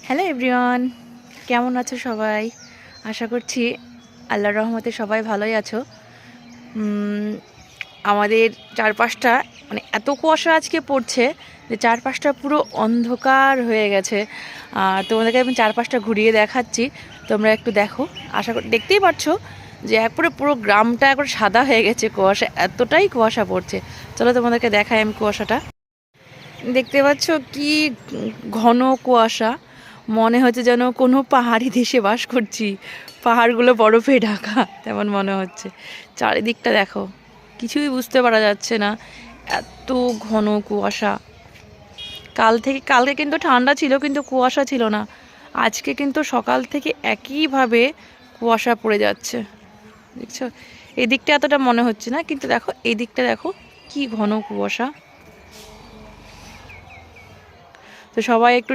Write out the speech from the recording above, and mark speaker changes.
Speaker 1: Hello everyone, কেমন আছো সবাই? আশা করছি আল্লাহর রহমতে সবাই ভালোই আছো। আমাদের চারপাশটা মানে এত কুয়াশা আজকে পড়ছে যে চারপাশটা পুরো অন্ধকার হয়ে গেছে। আর তোমাদেরকে আমি চারপাশটা ঘুরিয়ে দেখাচ্ছি, তোমরা একটু দেখো। আশা করি দেখতেই পাচ্ছ যে একবারে পুরো গ্রামটা একবার সাদা হয়ে গেছে, কুয়াশা এতটাই কুয়াশা পড়ছে। চলো তোমাদেরকে দেখাই আমি কুয়াশাটা। দেখতে পাচ্ছ কি ঘন কুয়াশা, মনে হচ্ছে যেন কোনো পাহাড়ি দেশে বাস করছি, পাহাড়গুলো বরফে ঢাকা তেমন মনে হচ্ছে। চারিদিকটা দেখো, কিছুই বুঝতে পারা যাচ্ছে না, এত ঘন কুয়াশা। কালকে কিন্তু ঠান্ডা ছিল, কিন্তু কুয়াশা ছিল না। আজকে কিন্তু সকাল থেকে একইভাবে কুয়াশা পড়ে যাচ্ছে, দেখছো? এই দিকটা এতটা মনে হচ্ছে না, কিন্তু দেখো এই দিকটা দেখো কি ঘন কুয়াশা। তো সবাই একটু